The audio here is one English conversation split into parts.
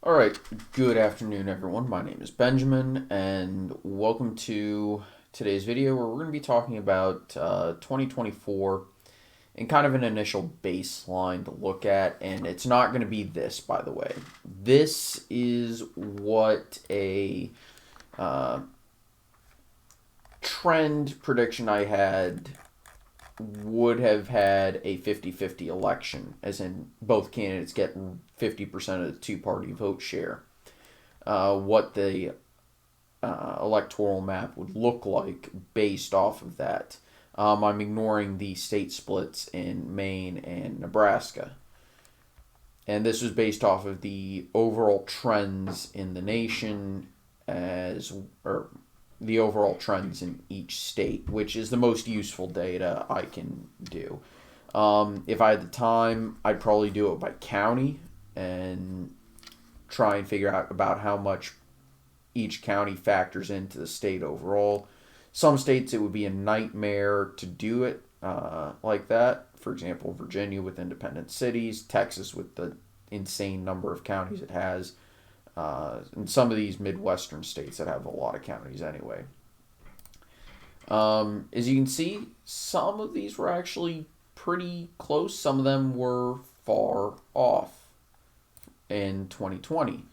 All right, good afternoon, everyone. My name is Benjamin, and welcome to today's video where we're going to be talking about 2024 and kind of an initial baseline to look at. And it's not going to be this, by the way. This is what a uh, trend prediction I had would have had a 50-50 election, as in both candidates get 50% of the two-party vote share. What the electoral map would look like based off of that. I'm ignoring the state splits in Maine and Nebraska. And this was based off of the overall trends in the nation or the overall trends in each state, which is the most useful data I can do. If I had the time, I'd probably do it by county and try and figure out about how much each county factors into the state overall. Some states it would be a nightmare to do it like that. For example, Virginia with independent cities, Texas with the insane number of counties it has, and some of these Midwestern states that have a lot of counties anyway. As you can see, some of these were actually pretty close. Some of them were far off in 2020.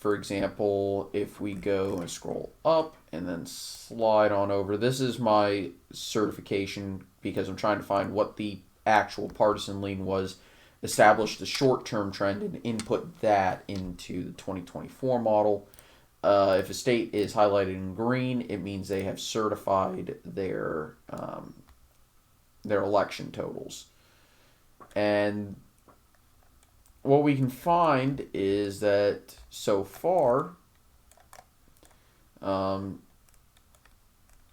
For example, if we go and scroll up and then slide on over, this is my certification because I'm trying to find what the actual partisan lean was, establish the short-term trend, and input that into the 2024 model. If a state is highlighted in green, it means they have certified their election totals. And what we can find is that so far,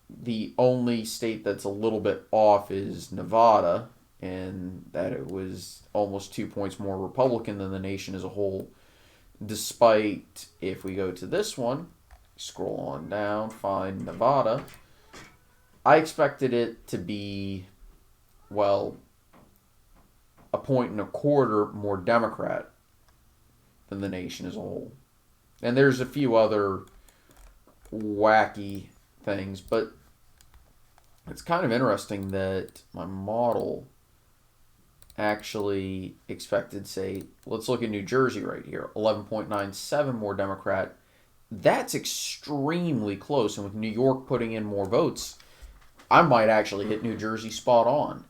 the only state that's a little bit off is Nevada, and that it was almost 2 points more Republican than the nation as a whole. Despite, if we go to this one, scroll on down, find Nevada, I expected it to be, well, a point and a quarter more Democrat than the nation as a whole. And there's a few other wacky things, but it's kind of interesting that my model actually expected, say, let's look at New Jersey right here, 11.97 more Democrat. That's extremely close. And with New York putting in more votes, I might actually hit New Jersey spot on.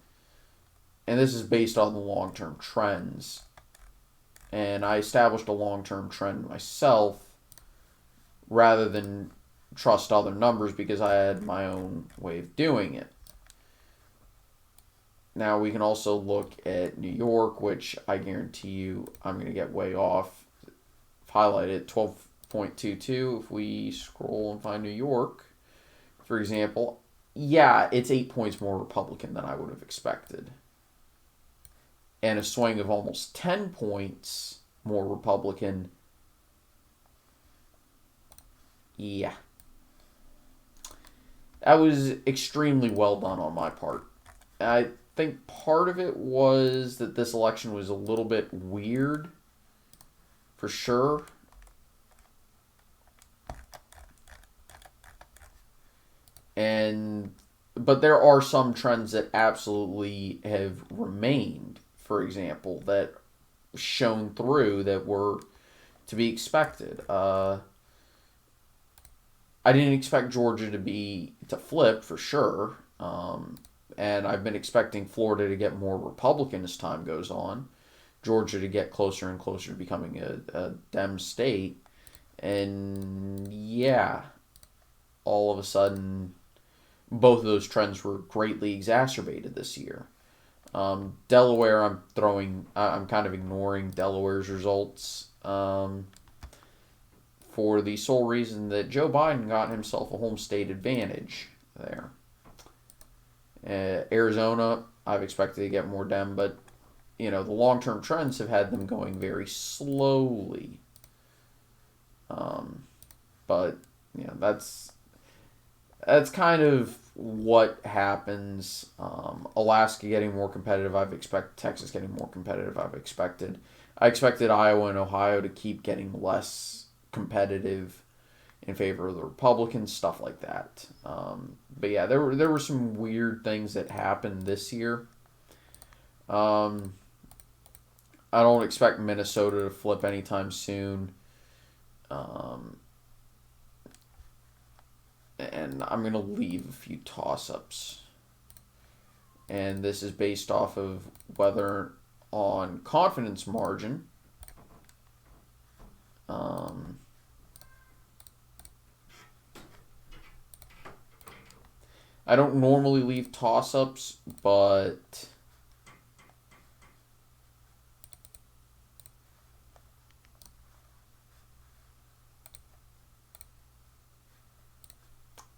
And this is based on the long-term trends. And I established a long-term trend myself rather than trust other numbers because I had my own way of doing it. Now we can also look at New York, which I guarantee you I'm going to get way off. I've highlighted 12.22. If we scroll and find New York, for example, yeah, it's 8 points more Republican than I would have expected. And a swing of almost 10 points more Republican. Yeah. That was extremely well done on my part. I think part of it was that this election was a little bit weird, for sure. But there are some trends that absolutely have remained, for example, that shone through that were to be expected. I didn't expect Georgia to flip for sure, and I've been expecting Florida to get more Republican as time goes on, Georgia to get closer and closer to becoming a Dem state, and yeah, all of a sudden, both of those trends were greatly exacerbated this year. Delaware, I'm kind of ignoring Delaware's results for the sole reason that Joe Biden got himself a home state advantage there. Arizona, I've expected to get more Dem, but the long-term trends have had them going very slowly. But that's kind of what happens. Alaska getting more competitive, I've expected. Texas getting more competitive, I've expected. I expected Iowa and Ohio to keep getting less competitive in favor of the Republicans, stuff like that. But yeah, there were some weird things that happened this year. Um, I don't expect Minnesota to flip anytime soon. Um, and I'm going to leave a few toss-ups. And this is based off of whether on confidence margin. I don't normally leave toss-ups, but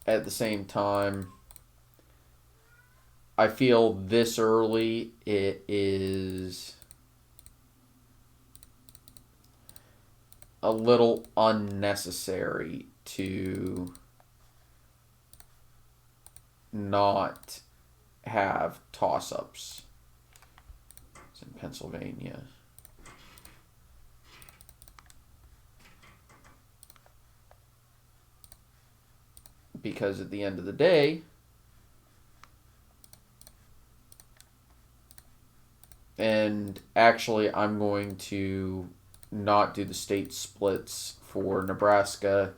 at the same time, I feel this early it is a little unnecessary to not have toss-ups. It's in Pennsylvania. Because at the end of the day, and actually I'm going to not do the state splits for Nebraska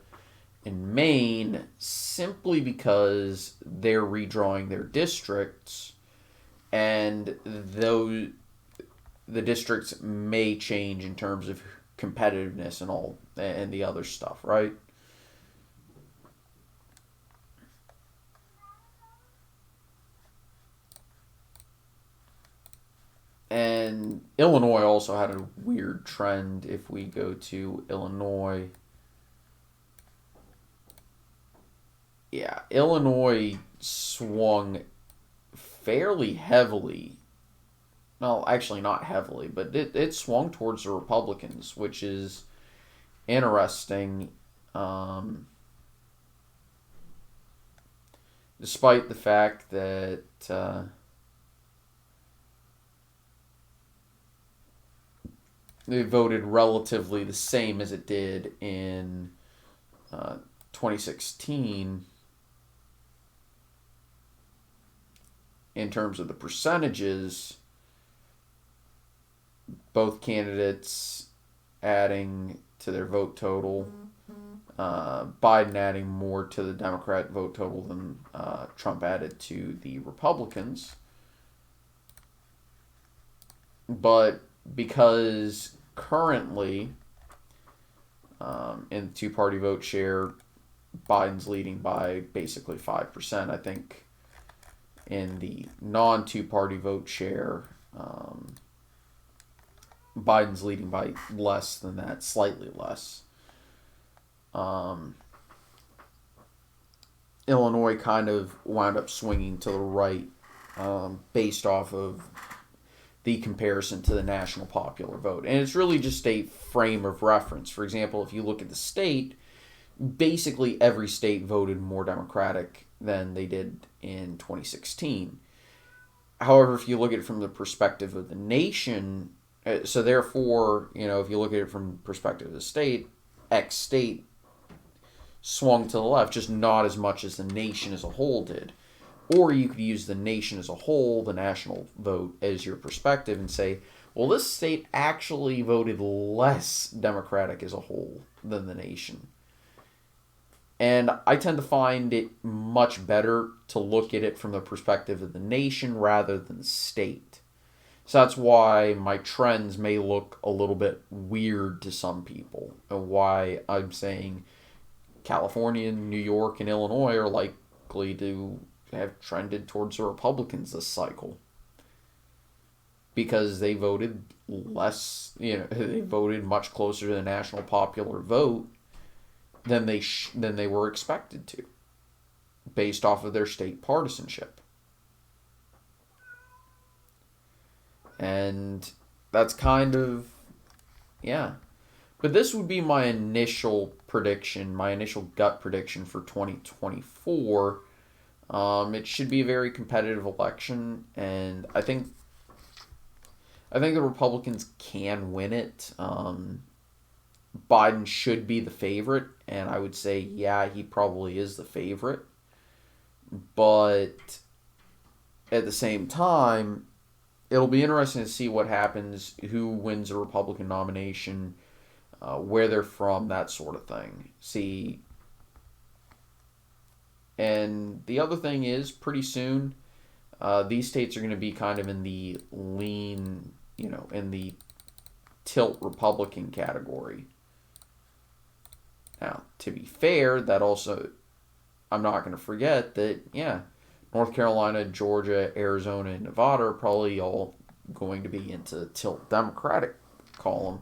and Maine simply because they're redrawing their districts, and though the districts may change in terms of competitiveness and all and the other stuff, right? And Illinois also had a weird trend. If we go to Illinois, yeah, Illinois swung fairly heavily. Well, actually, not heavily, but it swung towards the Republicans, which is interesting. Despite the fact that they voted relatively the same as it did in 2016 in terms of the percentages, both candidates adding to their vote total. Biden adding more to the Democrat vote total than Trump added to the Republicans. But because currently in the two-party vote share, Biden's leading by basically 5%. I think in the non-two-party vote share, Biden's leading by less than that, slightly less. Illinois kind of wound up swinging to the right based off of the comparison to the national popular vote. And it's really just a frame of reference. For example, if you look at the state, basically every state voted more Democratic than they did in 2016. However, if you look at it from the perspective of the nation, so therefore, if you look at it from the perspective of the state, X state swung to the left, just not as much as the nation as a whole did. Or you could use the nation as a whole, the national vote, as your perspective and say, well, this state actually voted less Democratic as a whole than the nation. And I tend to find it much better to look at it from the perspective of the nation rather than the state. So that's why my trends may look a little bit weird to some people, and why I'm saying California, New York, and Illinois are likely to have trended towards the Republicans this cycle. Because they voted less, they voted much closer to the national popular vote than they were expected to, based off of their state partisanship. And that's kind of, yeah. But this would be my initial prediction, my initial gut prediction for 2024. It should be a very competitive election, and I think I think the Republicans can win it. Biden should be the favorite, and I would say, yeah, he probably is the favorite. But at the same time, it'll be interesting to see what happens, who wins a Republican nomination, where they're from, that sort of thing. See, and the other thing is, pretty soon, these states are going to be kind of in the lean, in the tilt Republican category. Now, to be fair, that also, I'm not going to forget that, yeah, North Carolina, Georgia, Arizona, and Nevada are probably all going to be into tilt Democratic column.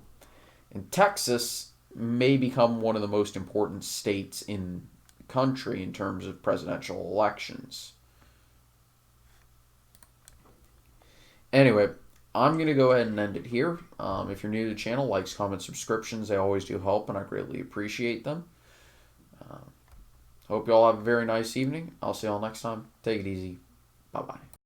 And Texas may become one of the most important states in the country in terms of presidential elections. Anyway, I'm going to go ahead and end it here. If you're new to the channel, likes, comments, subscriptions, they always do help, and I greatly appreciate them. Hope you all have a very nice evening. I'll see you all next time. Take it easy. Bye-bye.